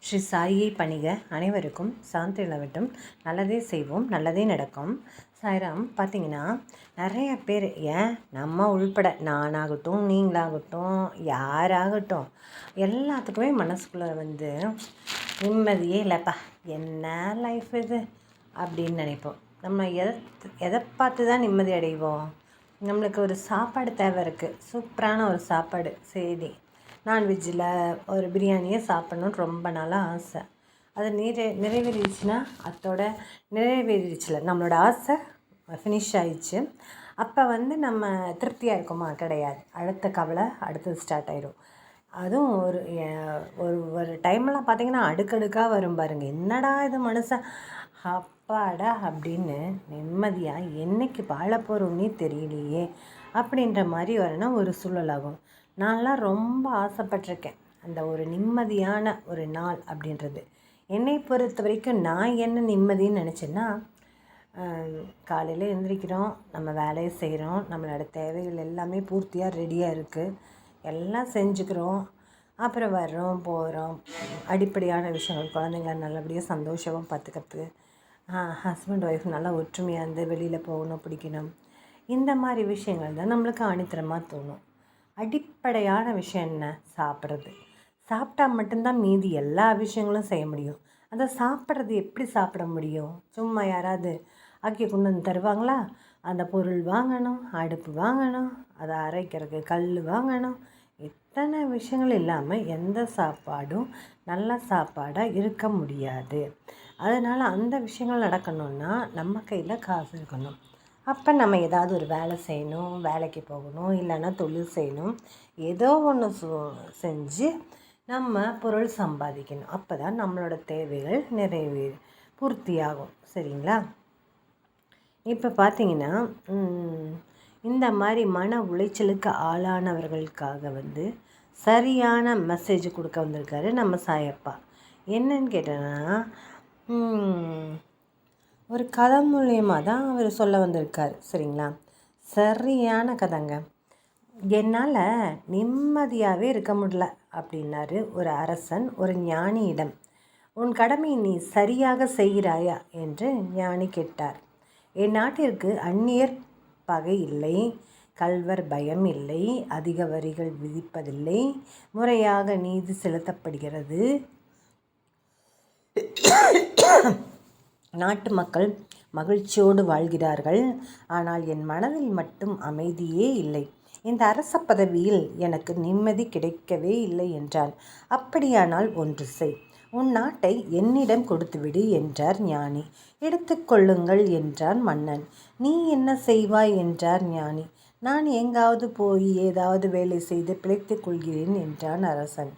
ஸ்ரீ சாயியை பணிக அனைவருக்கும் சாந்தி நிலவட்டும். நல்லதே செய்வோம், நல்லதே நடக்கும். சாய்ராம் பார்த்தீங்கன்னா நிறைய பேர், ஏன் நம்ம உள்பட, நானாகட்டும் நீங்களாகட்டும் யாராகட்டும், எல்லாத்துக்குமே மனசுக்குள்ளே நிம்மதியே இல்லைப்பா, என்ன லைஃப் இது அப்படின்னு நினைப்போம். நம்ம எதை பார்த்து தான் நிம்மதி அடைவோம்? நம்மளுக்கு ஒரு சாப்பாடு தேவை இருக்குது, சூப்பரான ஒரு சாப்பாடு, சரி நான்வெஜ்ஜில் ஒரு பிரியாணியை சாப்பிட்ணுன்னு ரொம்ப நாளாக ஆசை. அது நிறைவேறிடுச்சுன்னா அதோட நிறைவேறிடுச்சுல, நம்மளோட ஆசை ஃபினிஷ் ஆயிடுச்சு. அப்போ நம்ம திருப்தியாக இருக்குமா? கிடையாது. அடுத்த கவலை அடுத்தது ஸ்டார்ட் ஆகிடும். அதுவும் ஒரு ஒரு டைம்லாம் பார்த்திங்கன்னா அடுக்கடுக்காக வரும் பாருங்கள். என்னடா இது மனுஷன் அப்பாடா அப்படின்னு நிம்மதியாக என்றைக்கு வாழ போகிறோன்னே தெரியலையே அப்படின்ற மாதிரி வரணும் ஒரு சூழலாகும். நான்லாம் ரொம்ப ஆசைப்பட்டிருக்கேன் அந்த ஒரு நிம்மதியான ஒரு நாள் அப்படின்றது. என்னை பொறுத்த வரைக்கும் நான் என்ன நிம்மதின்னு நினச்சேன்னா, காலையில் எழுந்திரிக்கிறோம், நம்ம வேலையை செய்கிறோம், நம்மளோட தேவைகள் எல்லாமே பூர்த்தியாக ரெடியாக இருக்குது, எல்லாம் செஞ்சுக்கிறோம், அப்புறம் வர்றோம் போகிறோம். அடிப்படையான விஷயங்கள், குழந்தைங்கள நல்லபடியாக சந்தோஷமாக பார்த்துக்கிறதுக்கு, ஹஸ்பண்ட் ஒய்ஃப் நல்லா ஒற்றுமையாக இருந்து வெளியில் போகணும், பிடிக்கணும், இந்த மாதிரி விஷயங்கள் தான் நம்மளுக்கு ஆணித்தரமாக தோணும். அடிப்படையான விஷயம் என்ன? சாப்பிட்றது. சாப்பிட்டா மட்டும்தான் மீதி எல்லா விஷயங்களும் செய்ய முடியும். அந்த சாப்பிட்றது எப்படி சாப்பிட முடியும்? சும்மா யாராவது ஆக்கி கொண்டு வந்து தருவாங்களா? அந்த பொருள் வாங்கணும், அடுப்பு வாங்கணும், அதை அரைக்கிறதுக்கு கல் வாங்கணும், இத்தனை விஷயங்கள் இல்லாமல் எந்த சாப்பாடும் நல்ல சாப்பாடாக இருக்க முடியாது. அதனால் அந்த விஷயங்கள் நடக்கணுன்னா நம்ம கையில் காசு இருக்கணும். அப்போ நம்ம ஏதாவது ஒரு வேலை செய்யணும், வேலைக்கு போகணும், இல்லைன்னா தொழில் செய்யணும், ஏதோ ஒன்று செஞ்சு நம்ம பொருள் சம்பாதிக்கணும். அப்போ தான் நம்மளோட தேவைகள் பூர்த்தியாகும். சரிங்களா? இப்போ பார்த்திங்கன்னா இந்த மாதிரி மன உளைச்சலுக்கு ஆளானவர்களுக்காக சரியான மெசேஜ் கொடுக்க வந்திருக்காரு நம்ம சாயப்பா. என்னன்னு கேட்டோன்னா, ஒரு கதை மூலியமாக தான் அவர் சொல்ல வந்திருக்கார். சரிங்களா? சரியான கதைங்க. என்னால் நிம்மதியாகவே இருக்க முடியல அப்படின்னாரு ஒரு அரசன் ஒரு ஞானியிடம். உன் கடமையை நீ சரியாக செய்கிறாயா என்று ஞானி கேட்டார். என் நாட்டிற்கு அந்நியர் பகை இல்லை, கள்வர் பயம் இல்லை, அதிக வரிகள் விதிப்பதில்லை, முறையாக நீதி செலுத்தப்படுகிறது, நாட்டு மக்கள் மகிழ்ச்சியோடு வாழ்கிறார்கள். ஆனால் என் மனதில் மட்டும் அமைதியே இல்லை. இந்த அரச பதவியில் எனக்கு நிம்மதி கிடைக்கவே இல்லை என்றான். அப்படியானால் ஒன்று செய், உன் நாட்டை என்னிடம் கொடுத்துவிடு என்றார் ஞானி. எடுத்துக்கொள்ளுங்கள் என்றான் மன்னன். நீ என்ன செய்வாய் என்றார் ஞானி. நான் எங்காவது போய் ஏதாவது வேலை செய்து பிழைத்துக் கொள்கிறேன் என்றான் அரசன்.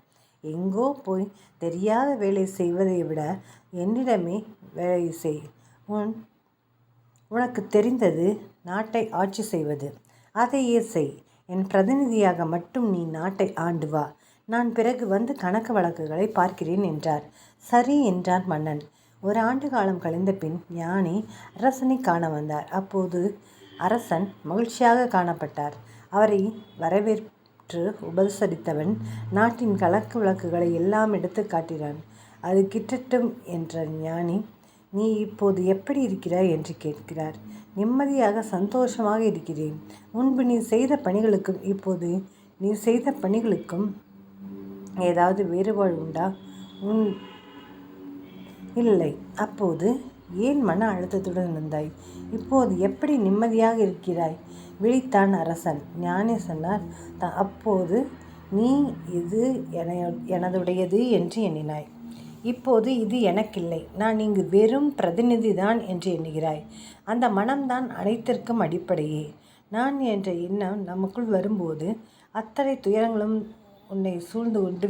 எங்கோ போய் தெரியாத வேலை செய்வதை விட என்னிடமே வேலை செய். உனக்கு தெரிந்தது நாட்டை ஆட்சி செய்வது, அதையே செய். என் பிரதிநிதியாக மட்டும் நீ நாட்டை ஆண்டு வா. நான் பிறகு கணக்கு வழக்குகளை பார்க்கிறேன் என்றார். சரி என்றான் மன்னன். ஒரு ஆண்டு காலம் கழிந்த பின் ஞானி அரசனை காண வந்தார். அப்போது அரசன் மகிழ்ச்சியாக காணப்பட்டார். அவரை வரவேற்று உபசரித்தவன் நாட்டின் கணக்கு வழக்குகளை எல்லாம் எடுத்து காட்டினான். அது கிட்டட்டும் என்ற ஞானி, நீ இப்போது எப்படி இருக்கிறாய் என்று கேட்கிறார். நிம்மதியாக சந்தோஷமாக இருக்கிறேன். முன்பு நீ செய்த பணிகளுக்கும் இப்போது நீ செய்த பணிகளுக்கும் ஏதாவது வேறுபாடு உண்டா? இல்லை. அப்போது ஏன் மன அழுத்தத்துடன் இருந்தாய்? இப்போது எப்படி நிம்மதியாக இருக்கிறாய்? விழித்தான் அரசன். ஞானி சொன்னார், அப்போது நீ இது எனதுடையது என்று எண்ணினாய். இப்போது இது எனக்கில்லை, நான் இங்கு வெறும் பிரதிநிதி தான் என்று எண்ணுகிறாய். அந்த மனம்தான் அனைத்திற்கும் அடிப்படையே. நான் என்ற எண்ணம் நமக்குள் வரும்போது அத்தனை துயரங்களும் உன்னை சூழ்ந்து கொண்டு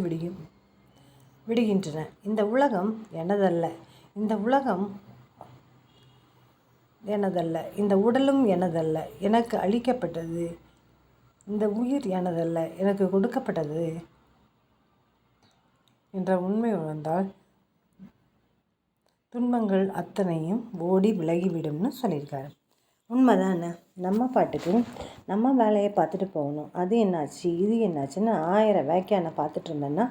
விடுகின்றன. இந்த உலகம் எனதல்ல, இந்த உலகம் எனதல்ல, இந்த உடலும் எனதல்ல, எனக்கு அளிக்கப்பட்டது. இந்த உயிர் எனதல்ல, எனக்கு கொடுக்கப்பட்டது என்ற உண்மை உணர்ந்தால் துன்பங்கள் அத்தனையும் ஓடி விலகிவிடும்னு சொல்லியிருக்காரு. உண்மைதானே? நம்ம பாட்டுக்கு நம்ம வேலையை பார்த்துட்டு போகணும். அது என்னாச்சு இது என்னாச்சுன்னு 1000 வேக்கையான பார்த்துட்டு இருந்தோன்னா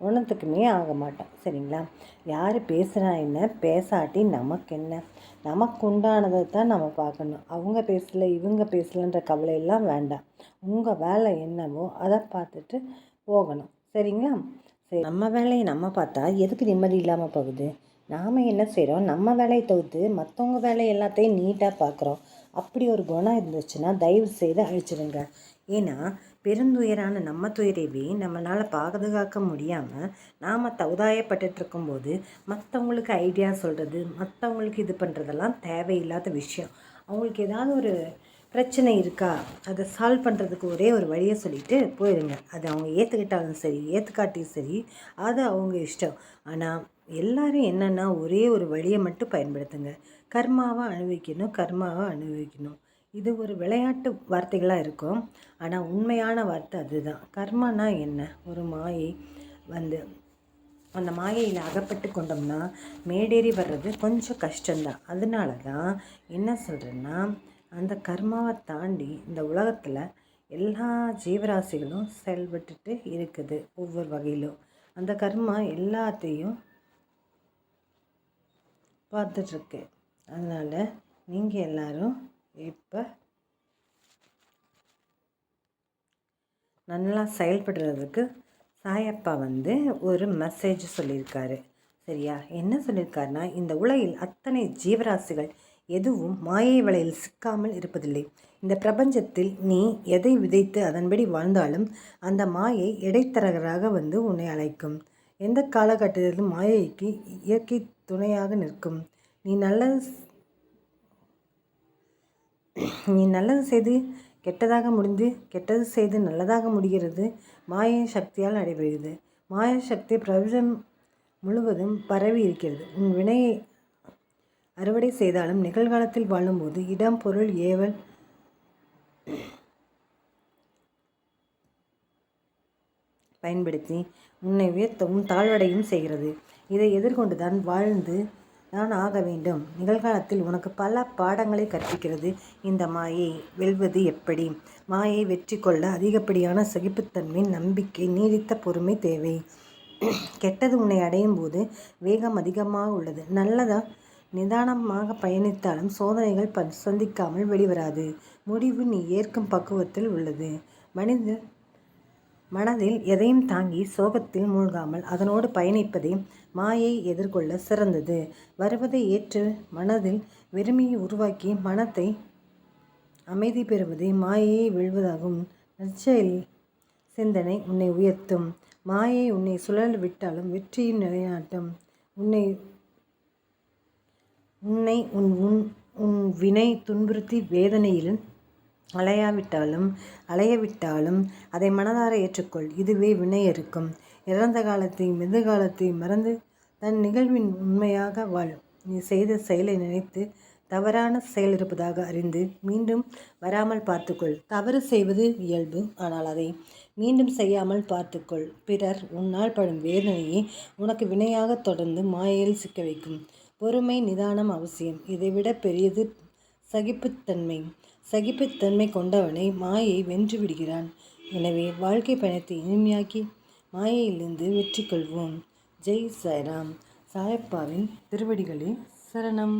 ஒன்றுத்துக்குமே ஆக மாட்டோம். சரிங்களா? யார் பேசுகிறா என்ன, பேசாட்டி நமக்கு என்ன? நமக்கு உண்டானதை தான் நம்ம பார்க்கணும். அவங்க பேசலை, இவங்க பேசலைன்ற கவலையெல்லாம் வேண்டாம். உங்கள் வேலை என்னவோ அதை பார்த்துட்டு போகணும். சரிங்களா? சரி, நம்ம வேலையை நம்ம பார்த்தா எதுக்கு நிம்மதி இல்லாமல் போகுது? நாம் என்ன செய்கிறோம்? நம்ம வேலையை தவிர்த்து மற்றவங்க வேலை எல்லாத்தையும் நீட்டாக பார்க்குறோம். அப்படி ஒரு குணம் இருந்துச்சுன்னா தயவு செய்து அழிச்சிடுங்க. ஏன்னா பெருந்துயரான நம்ம துயரவே நம்மளால் பாதுகாக்க முடியாமல் நாம் தகுதாயப்பட்டு இருக்கும்போது மற்றவங்களுக்கு ஐடியா சொல்கிறது, மற்றவங்களுக்கு இது பண்ணுறதெல்லாம் தேவையில்லாத விஷயம். அவங்களுக்கு ஏதாவது ஒரு பிரச்சனை இருக்கா, அதை சால்வ் பண்ணுறதுக்கு ஒரே ஒரு வழியை சொல்லிவிட்டு போயிடுங்க. அது அவங்க ஏற்றுக்கிட்டாலும் சரி, ஏற்றுக்காட்டியும் சரி, அது அவங்க இஷ்டம். ஆனால் எல்லோரும் என்னென்னா ஒரே ஒரு வழியை மட்டும் பயன்படுத்துங்க. கர்மாவை அனுபவிக்கணும், கர்மாவை அனுபவிக்கணும். இது ஒரு விளையாட்டு வார்த்தைகளாக இருக்கும், ஆனால் உண்மையான வார்த்தை அதுதான். கர்மானா என்ன? ஒரு மாயை வந்து அந்த மாயையில் அகப்பட்டு கொண்டோம்னா மேடேறி வர்றது கொஞ்சம் கஷ்டம்தான். அதனால தான் என்ன சொல்கிறேன்னா, அந்த கர்மாவை தாண்டி இந்த உலகத்தில் எல்லா ஜீவராசிகளும் செயல்பட்டுட்டு இருக்குது ஒவ்வொரு வகையிலும். அந்த கர்மா எல்லாத்தையும் பார்த்துட்ருக்கு. அதனால் நீங்கள் எல்லோரும் இப்போ நல்லா செயல்படுறதுக்கு சாயப்பா ஒரு மெசேஜ் சொல்லியிருக்காரு. சரியா? என்ன சொல்லியிருக்காருன்னா, இந்த உலகில் அத்தனை ஜீவராசிகள் எதுவும் மாயை வலையில் சிக்காமல் இருப்பதில்லை. இந்த பிரபஞ்சத்தில் நீ எதை விதைத்து அதன்படி வாழ்ந்தாலும் அந்த மாயை இடைத்தரகராக உன்னை அழைக்கும். எந்த காலகட்டத்திலும் மாயைக்கு இயற்கை துணையாக நிற்கும். நீ நல்லது செய்து கெட்டதாக முடிந்து, கெட்டது செய்து நல்லதாக முடிகிறது மாயை சக்தியால் நடைபெறுகிறது. மாய சக்தி பிரபஞ்சம் முழுவதும் பரவி இருக்கிறது. உன் வினையை அறுவடை செய்தாலும் நிகழ்காலத்தில் வாழும்போது இடம், பொருள், ஏவல் பயன்படுத்தி உன்னை உயர்த்தவும் தாழ்வடையும் செய்கிறது. இதை எதிர்கொண்டுதான் வாழ்ந்து நான் ஆக வேண்டும். நிகழ்காலத்தில் உனக்கு பல பாடங்களை கற்பிக்கிறது. இந்த மாயை வெல்வது எப்படி? மாயை வெற்றி கொள்ள அதிகப்படியான சகிப்புத்தன்மை, நம்பிக்கை, நீடித்த பொறுமை தேவை. கெட்டது உன்னை அடையும் போது வேகம் அதிகமாக உள்ளது. நல்லதா நிதானமாக பயணித்தாலும் சோதனைகள் சந்திக்காமல் வெளிவராது. முடிவு நீ ஏற்கும் பக்குவத்தில் உள்ளது. மனதில் எதையும் தாங்கி சோகத்தில் மூழ்காமல் அதனோடு பயணிப்பதே மாயை எதிர்கொள்ள சிறந்தது. வருவதை ஏற்று மனதில் வெறுமையை உருவாக்கி மனத்தை அமைதி பெறுவதே மாயையை வெல்வதாகும். நற்செயல் சிந்தனை உன்னை உயர்த்தும். மாயை உன்னை சுழல் விட்டாலும் வெற்றியின் நிலைநாட்டும். உன்னை உன் வினை துன்புறுத்தி வேதனையில் அலையவிட்டாலும் அதை மனதார ஏற்றுக்கொள். இதுவே வினையறுக்கும். இறந்த காலத்தையும் எதிர்காலத்தையும் மறந்து தன் நிகழ்வின் உண்மையாக வாழ். நீ செய்த செயலை நினைத்து தவறான செயல் இருப்பதாக அறிந்து மீண்டும் வராமல் பார்த்துக்கொள். தவறு செய்வது இயல்பு, ஆனால் அதை மீண்டும் செய்யாமல் பார்த்துக்கொள். பிறர் உன்னால் படும் வேதனையை உனக்கு வினையாக தொடர்ந்து மாயையில் சிக்க வைக்கும். பொறுமை, நிதானம் அவசியம். இதைவிட பெரியது சகிப்புத்தன்மை. சகிப்புத்தன்மை கொண்டவனை மாயை வென்று விடுகிறான். எனவே வாழ்க்கை பயணத்தை இனிமையாக்கி மாயையிலிருந்து வெற்றி கொள்வோம். ஜெய் சாய்ராம். சாயப்பாவின் திருவடிகளே சரணம்.